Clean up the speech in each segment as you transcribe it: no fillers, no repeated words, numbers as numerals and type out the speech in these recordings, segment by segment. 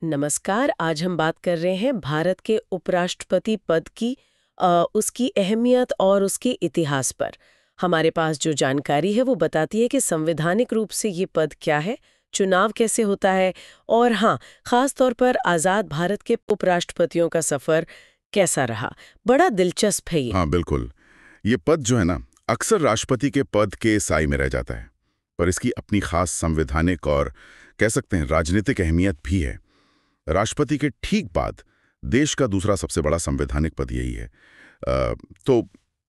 नमस्कार। आज हम बात कर रहे हैं भारत के उपराष्ट्रपति पद की उसकी अहमियत और उसके इतिहास पर। हमारे पास जो जानकारी है वो बताती है कि संवैधानिक रूप से ये पद क्या है, चुनाव कैसे होता है और हाँ, खास तौर पर आज़ाद भारत के उपराष्ट्रपतियों का सफ़र कैसा रहा। बड़ा दिलचस्प है ये। हाँ बिल्कुल। ये पद जो है ना, अक्सर राष्ट्रपति के पद के साई में रह जाता है, पर इसकी अपनी खास संवैधानिक और कह सकते हैं राजनीतिक अहमियत भी है। राष्ट्रपति के ठीक बाद देश का दूसरा सबसे बड़ा संवैधानिक पद यही है। तो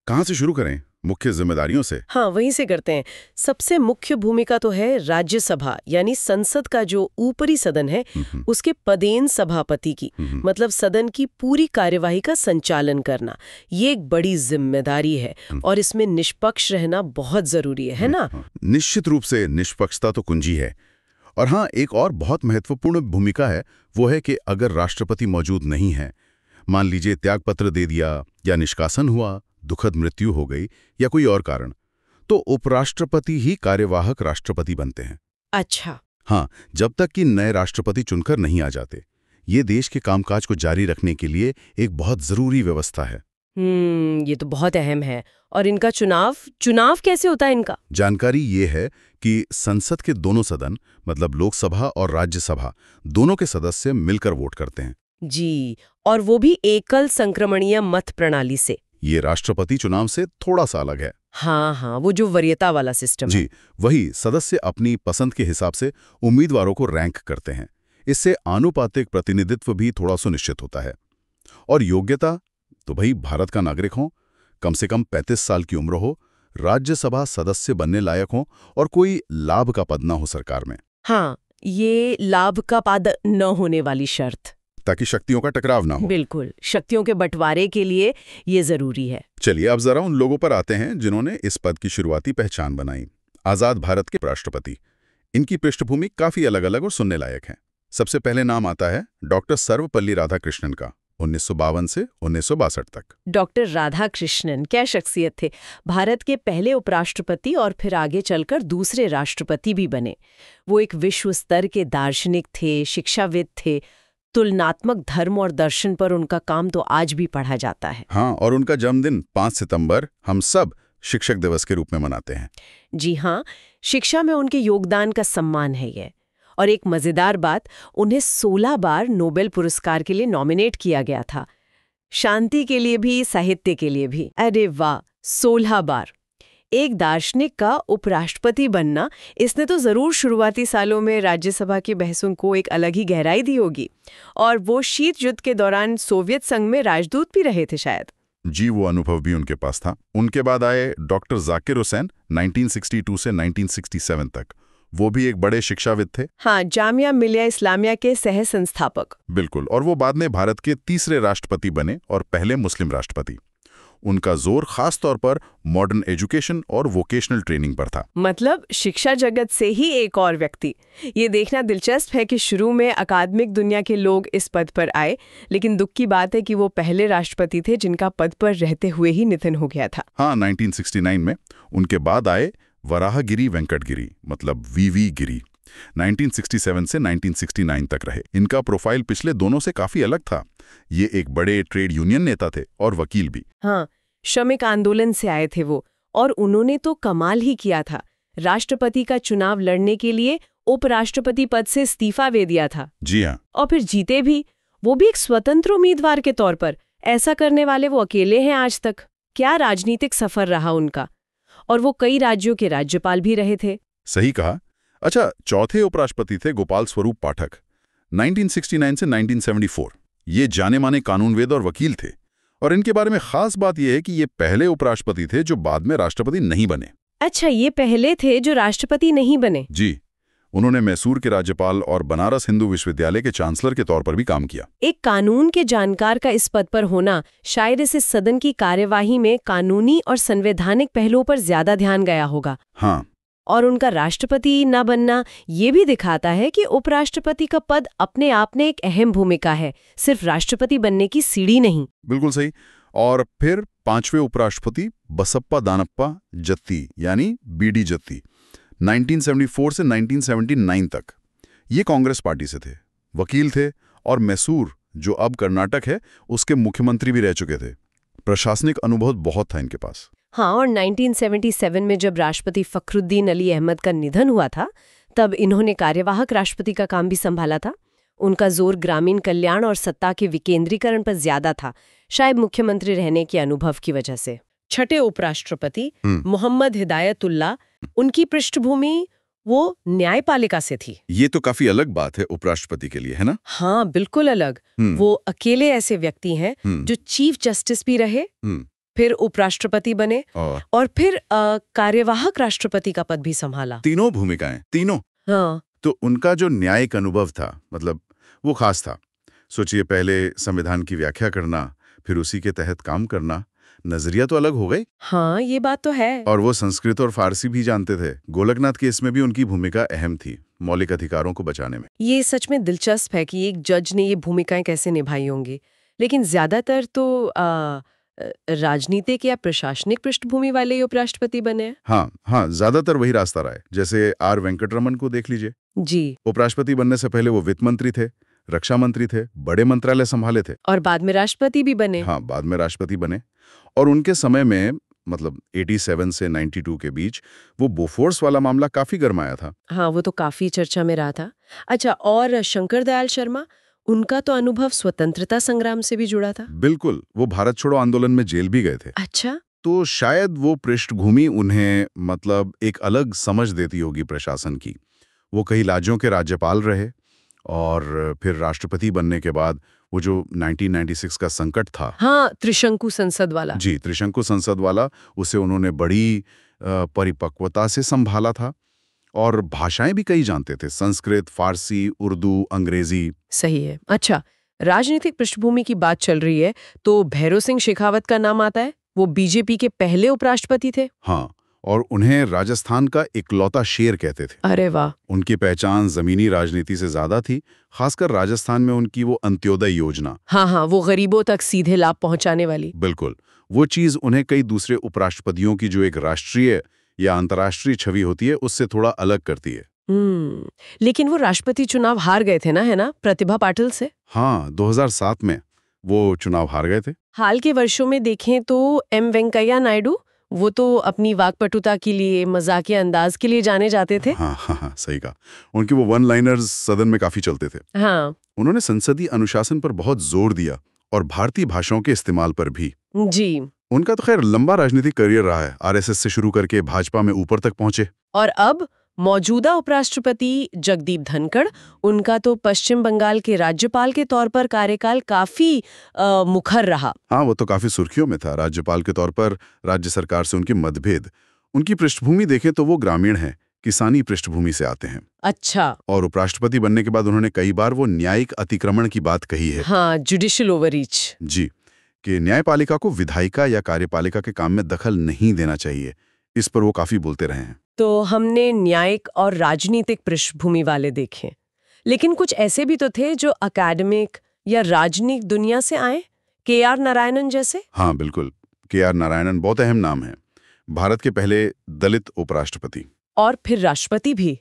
कहाँ से शुरू करें? मुख्य जिम्मेदारियों से। हाँ, वहीं से करते हैं। सबसे मुख्य भूमिका तो है राज्यसभा यानी संसद का जो ऊपरी सदन है उसके पदेन सभापति की, मतलब सदन की पूरी कार्यवाही का संचालन करना। ये एक बड़ी जिम्मेदारी है और इसमें निष्पक्ष रहना बहुत जरूरी है ना? निश्चित रूप से निष्पक्षता तो कुंजी है। और हाँ, एक और बहुत महत्वपूर्ण भूमिका है, वो है कि अगर राष्ट्रपति मौजूद नहीं है, मान लीजिए त्यागपत्र दे दिया या निष्कासन हुआ, दुखद मृत्यु हो गई या कोई और कारण, तो उपराष्ट्रपति ही कार्यवाहक राष्ट्रपति बनते हैं। अच्छा। हाँ, जब तक कि नए राष्ट्रपति चुनकर नहीं आ जाते। ये देश के कामकाज को जारी रखने के लिए एक बहुत जरूरी व्यवस्था है। ये तो बहुत अहम है। और इनका चुनाव कैसे होता है इनका? जानकारी ये है कि संसद के दोनों सदन, मतलब लोकसभा और राज्यसभा, दोनों के सदस्य मिलकर वोट करते हैं। जी, और वो भी एकल संक्रमणीय मत प्रणाली से। ये राष्ट्रपति चुनाव से थोड़ा सा अलग है। हाँ, वो जो वरीयता वाला सिस्टम है। जी, वही सदस्य अपनी पसंद के हिसाब से उम्मीदवारों को रैंक करते हैं। इससे आनुपातिक प्रतिनिधित्व भी थोड़ा सुनिश्चित होता है। और योग्यता तो भाई भारत का नागरिक हो, कम से कम 35 साल की उम्र हो, राज्यसभा सदस्य बनने लायक हो और कोई लाभ का पद न हो सरकार में। हाँ, ये लाभ का पद न होने वाली शर्त, ताकि शक्तियों का टकराव ना हो। बिल्कुल, शक्तियों के बंटवारे के लिए ये जरूरी है। चलिए अब जरा उन लोगों पर आते हैं जिन्होंने इस पद की शुरुआती पहचान बनाई। आजाद भारत के राष्ट्रपति। इनकी पृष्ठभूमि काफी अलग अलग और सुनने लायक है। सबसे पहले नाम आता है डॉक्टर सर्वपल्ली राधाकृष्णन का, 1952 से 1962 तक। डॉक्टर राधाकृष्णन क्या शख्सियत थे। भारत के पहले उपराष्ट्रपति और फिर आगे चलकर दूसरे राष्ट्रपति भी बने। वो एक विश्व स्तर के दार्शनिक थे, शिक्षाविद थे। तुलनात्मक धर्म और दर्शन पर उनका काम तो आज भी पढ़ा जाता है। हाँ, और उनका जन्मदिन 5 सितंबर हम सब शिक्षक दिवस के रूप में मनाते हैं। जी हाँ, शिक्षा में उनके योगदान का सम्मान है ये। और एक मजेदार बात, उन्हें 16 बार नोबेल पुरस्कार के लिए नॉमिनेट किया गया था। शांति के लिए भी, साहित्य के लिए भी। अरे वाह, 16 बार। एक दार्शनिक का उपराष्ट्रपति बनना, इसने तो जरूर शुरुआती सालों में राज्यसभा की बहसों को एक अलग ही गहराई दी होगी। और वो शीत युद्ध के दौरान सोवियत संघ में राजदूत भी रहे थे शायद। जी, वो अनुभव भी उनके पास था। उनके बाद आए डॉक्टर जाकिर हुसैन, 1962 से 1967 तक। वो भी एक बड़े शिक्षाविद थे। हाँ, जामिया मिलिया इस्लामिया के सह संस्थापक। बिल्कुल, और वो बाद में भारत के तीसरे राष्ट्रपति बने और पहले मुस्लिम राष्ट्रपति। उनका जोर खास तौर पर मॉडर्न एजुकेशन और वोकेशनल ट्रेनिंग पर था। मतलब शिक्षा जगत से ही एक और व्यक्ति। ये देखना दिलचस्प है कि शुरू में अकादमिक दुनिया के लोग इस पद पर आए, लेकिन दुख की बात है कि वो पहले राष्ट्रपति थे जिनका पद पर रहते हुए ही निधन हो गया था। हाँ, 1969 में। उनके बाद आए वराहगिरी वेंकटगिरी, मतलब वीवी गिरी। 1967 से 1969 तक रहे। इनका प्रोफाइल पिछले दोनों से काफी अलग था। ये एक बड़े ट्रेड यूनियन नेता थे और वकील भी। हाँ, श्रमिक आंदोलन से आए थे वो, और उन्होंने तो कमाल ही किया था। राष्ट्रपति का चुनाव लड़ने के लिए उपराष्ट्रपति पद से इस्तीफा दे दिया था। जी हाँ। और फिर जीते भी, वो भी एक स्वतंत्र उम्मीदवार के तौर पर। ऐसा करने वाले वो अकेले हैं आज तक। क्या राजनीतिक सफर रहा उनका। और वो कई राज्यों के राज्यपाल भी रहे थे। सही कहा। अच्छा, चौथे उपराष्ट्रपति थे गोपाल स्वरूप पाठक, 1969 से 1974। ये जाने माने कानूनवेद और वकील थे। और इनके बारे में खास बात यह है कि ये पहले उपराष्ट्रपति थे जो बाद में राष्ट्रपति नहीं बने। अच्छा, ये पहले थे जो राष्ट्रपति नहीं बने। जी, उन्होंने मैसूर के राज्यपाल और बनारस हिंदू विश्वविद्यालय के चांसलर के तौर पर भी काम किया। एक कानून के जानकार का इस पद पर होना शायद इसे सदन की कार्यवाही में कानूनी और संवैधानिक पहलुओं पर ज्यादा ध्यान गया होगा। हाँ, और उनका राष्ट्रपति न बनना ये भी दिखाता है कि उपराष्ट्रपति का पद अपने आप में एक अहम भूमिका है, सिर्फ राष्ट्रपति बनने की सीढ़ी नहीं। बिल्कुल सही। और फिर पांचवें उपराष्ट्रपति बसप्पा दानप्पा जत्ती, यानी बीडी जत्ती, 1974 से 1979 तक। ये कांग्रेस पार्टी से थे। वकील थे और मैसूर, जो अब कर्नाटक है, उसके मुख्यमंत्री भी रह चुके थे। प्रशासनिक अनुभव बहुत था इनके पास। हाँ, और 1977 में जब राष्ट्रपति फखरुद्दीन अली अहमद का निधन हुआ था, तब इन्होंने कार्यवाहक राष्ट्रपति का काम भी संभाला था। उनका जोर ग्रामीण कल्याण और सत्ता के विकेंद्रीकरण पर ज्यादा था, शायद मुख्यमंत्री रहने के अनुभव की वजह से। छठे उपराष्ट्रपति मोहम्मद हिदायतुल्लाह, उनकी पृष्ठभूमि वो न्यायपालिका से थी। ये तो काफी अलग बात है उपराष्ट्रपति के लिए, है ना? हाँ, बिल्कुल अलग। वो अकेले ऐसे व्यक्ति हैं जो चीफ जस्टिस भी रहे, फिर उपराष्ट्रपति बने और फिर कार्यवाहक राष्ट्रपति का पद भी संभाला। तीनों भूमिकाएं, तीनों। हाँ। तो उनका जो न्यायिक अनुभव था, मतलब वो खास था। सोचिए, पहले संविधान की व्याख्या करना, फिर उसी के तहत काम करना, नजरिया तो अलग हो गई। हाँ, ये बात तो है। और वो संस्कृत और फारसी भी जानते थे। गोलकनाथ केस में भी उनकी भूमिका अहम थी, मौलिक अधिकारों को बचाने में। ये सच में दिलचस्प है कि एक जज ने ये भूमिकाएं कैसे निभाई होंगी। लेकिन ज्यादातर तो राजनीतिक या प्रशासनिक पृष्ठभूमि वाले ही उपराष्ट्रपति बने हैं। हाँ, ज्यादातर वही रास्ता रहा है। जैसे आर वेंकटरमन को देख लीजिए। जी। उपराष्ट्रपति बनने से पहले वो वित्त मंत्री थे, रक्षा मंत्री थे, बड़े मंत्रालय संभाले थे। और बाद में राष्ट्रपति भी बने। हाँ, बाद में राष्ट्रपति बने। और उनके समय में, मतलब 87 से 92 के बीच, वो बोफोर्स वाला मामला काफी गरमाया था। हाँ, वो तो काफी चर्चा में रहा था। अच्छा, और शंकर दयाल शर्मा, उनका तो अनुभव स्वतंत्रता संग्राम से भी जुड़ा था। बिल्कुल, वो भारत छोड़ो आंदोलन में जेल भी गए थे। अच्छा। तो शायद वो पृष्ठभूमि उन्हें, मतलब, एक अलग समझ देती होगी प्रशासन की। वो कई राज्यों के राज्यपाल रहे और फिर राष्ट्रपति बनने के बाद वो जो 1996 का संकट था, हाँ, त्रिशंकु संसद वाला। जी, त्रिशंकु संसद वाला, उसे उन्होंने बड़ी परिपक्वता से संभाला था। और भाषाएं भी कई जानते थे, संस्कृत, फारसी, उर्दू, अंग्रेजी। सही है। अच्छा, राजनीतिक पृष्ठभूमि की बात चल रही है तो भैरों सिंह शेखावत का नाम आता है। वो बीजेपी के पहले उपराष्ट्रपति थे। हाँ, और उन्हें राजस्थान का इकलौता शेर कहते थे। अरे वाह। उनकी पहचान जमीनी राजनीति से ज्यादा थी, खासकर राजस्थान में उनकी वो अंत्योदय योजना। हाँ, वो गरीबों तक सीधे लाभ पहुंचाने वाली। बिल्कुल, वो चीज उन्हें कई दूसरे उपराष्ट्रपतियों की जो एक राष्ट्रीय या अंतर्राष्ट्रीय छवि होती है, उससे थोड़ा अलग करती है। लेकिन वो राष्ट्रपति चुनाव हार गए थे ना, है ना, प्रतिभा पाटिल से। हाँ, 2007 में वो चुनाव हार गए थे। हाल के वर्षों में देखें तो एम वेंकैया नायडू, वो तो अपनी वाकपटुता के लिए, मजाकिया अंदाज के लिए जाने जाते थे। हाँ, सही कहा। उनके वो वन लाइनर्स सदन में काफी चलते थे। हाँ। उन्होंने संसदीय अनुशासन पर बहुत जोर दिया और भारतीय भाषाओं के इस्तेमाल पर भी। जी। उनका तो खैर लंबा राजनीतिक करियर रहा है, आरएसएस से शुरू करके भाजपा में ऊपर तक पहुंचे। और अब मौजूदा उपराष्ट्रपति जगदीप धनखड़, उनका तो पश्चिम बंगाल के राज्यपाल के तौर पर कार्यकाल काफी मुखर रहा। हाँ, वो तो काफी सुर्खियों में था। राज्यपाल के तौर पर राज्य सरकार से उनके मतभेद। उनकी पृष्ठभूमि देखें तो वो ग्रामीण है, किसानी पृष्ठभूमि से आते हैं। अच्छा। और उपराष्ट्रपति बनने के बाद उन्होंने कई बार वो न्यायिक अतिक्रमण की बात कही है। हाँ, जुडिशियल ओवररीच। जी, कि न्यायपालिका को विधायिका या कार्यपालिका के काम में दखल नहीं देना चाहिए। इस पर वो काफी बोलते रहे हैं। तो हमने न्यायिक और राजनीतिक पृष्ठभूमि वाले देखे, लेकिन कुछ ऐसे भी तो थे जो अकादमिक या राजनीतिक दुनिया से आए, के.आर. नारायणन जैसे। हाँ, बिल्कुल, के.आर. नारायणन बहुत अहम नाम है। भारत के पहले दलित उपराष्ट्रपति और फिर राष्ट्रपति भी।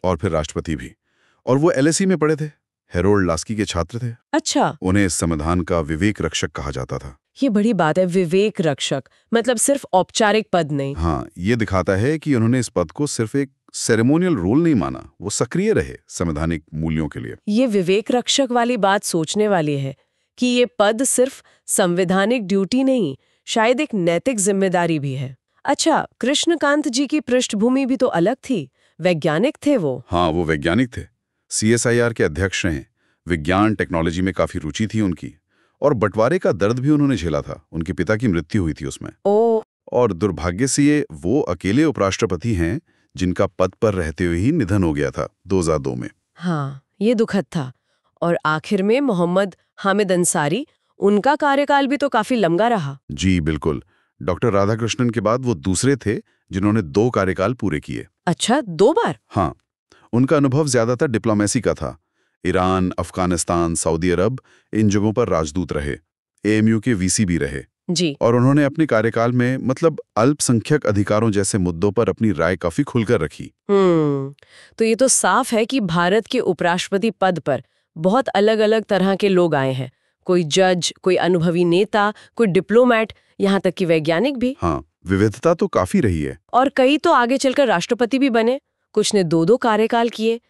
और वो एलएसी में पढ़े थे, हेरोल्ड लास्की के छात्र थे। अच्छा। उन्हें संविधान का विवेक रक्षक कहा जाता था। ये बड़ी बात है, विवेक रक्षक, मतलब सिर्फ औपचारिक पद नहीं। हाँ, ये दिखाता है कि उन्होंने इस पद को सिर्फ एक सेरेमोनियल रोल नहीं माना, वो सक्रिय रहे संवैधानिक मूल्यों के लिए। ये विवेक रक्षक वाली बात सोचने वाली है कि ये पद सिर्फ संवैधानिक ड्यूटी नहीं, शायद एक नैतिक जिम्मेदारी भी है। अच्छा, कृष्णकांत जी की पृष्ठभूमि भी तो अलग थी, वैज्ञानिक थे वो। हाँ, वो वैज्ञानिक थे, CSIR के अध्यक्ष रहे। विज्ञान टेक्नोलॉजी में काफी रुचि थी उनकी, और बंटवारे का दर्द भी उन्होंने झेला था। उनके पिता की मृत्यु हुई थी उसमें। और दुर्भाग्य से ये वो अकेले उपराष्ट्रपति हैं जिनका पद पर रहते हुए ही निधन हो गया था 2002 में। हाँ, ये दुखद था। और आखिर में मोहम्मद हामिद अंसारी, उनका कार्यकाल भी तो काफी लंबा रहा। जी बिल्कुल, डॉक्टर राधाकृष्णन के बाद वो दूसरे थे जिन्होंने 2 कार्यकाल पूरे किए। अच्छा, 2 बार? हाँ, उनका अनुभव ज्यादातर डिप्लोमेसी का था। ईरान, अफगानिस्तान, सऊदी अरब, इन जगहों पर राजदूत रहे। AMU के VC भी रहे। जी। और उन्होंने अपने कार्यकाल में, मतलब, अल्पसंख्यक अधिकारों जैसे मुद्दों पर अपनी राय काफी खुलकर रखी। तो ये तो साफ है कि भारत के उपराष्ट्रपति पद पर बहुत अलग अलग तरह के लोग आए हैं। कोई जज, कोई अनुभवी नेता, कोई डिप्लोमैट, यहाँ तक कि वैज्ञानिक भी। हाँ, विविधता तो काफी रही है। और कई तो आगे चलकर राष्ट्रपति भी बने, कुछ ने 2-2 कार्यकाल किए।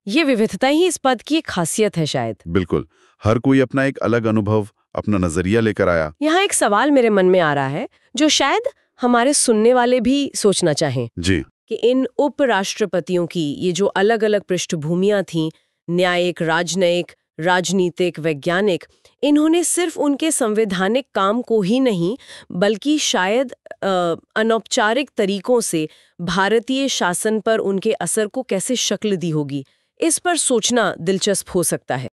ये विविधता ही इस पद की एक खासियत है शायद। बिल्कुल, हर कोई अपना एक अलग अनुभव, अपना नजरिया लेकर आया। यहाँ एक सवाल मेरे मन में आ रहा है, जो शायद हमारे सुनने वाले भी सोचना चाहें जी। कि इन उपराष्ट्रपतियों की ये जो अलग अलग पृष्ठभूमियां थीं, न्यायिक, राजनयिक, राजनीतिक, वैज्ञानिक, इन्होंने सिर्फ उनके संवैधानिक काम को ही नहीं, बल्कि शायद अनौपचारिक तरीकों से भारतीय शासन पर उनके असर को कैसे शक्ल दी होगी, इस पर सोचना दिलचस्प हो सकता है।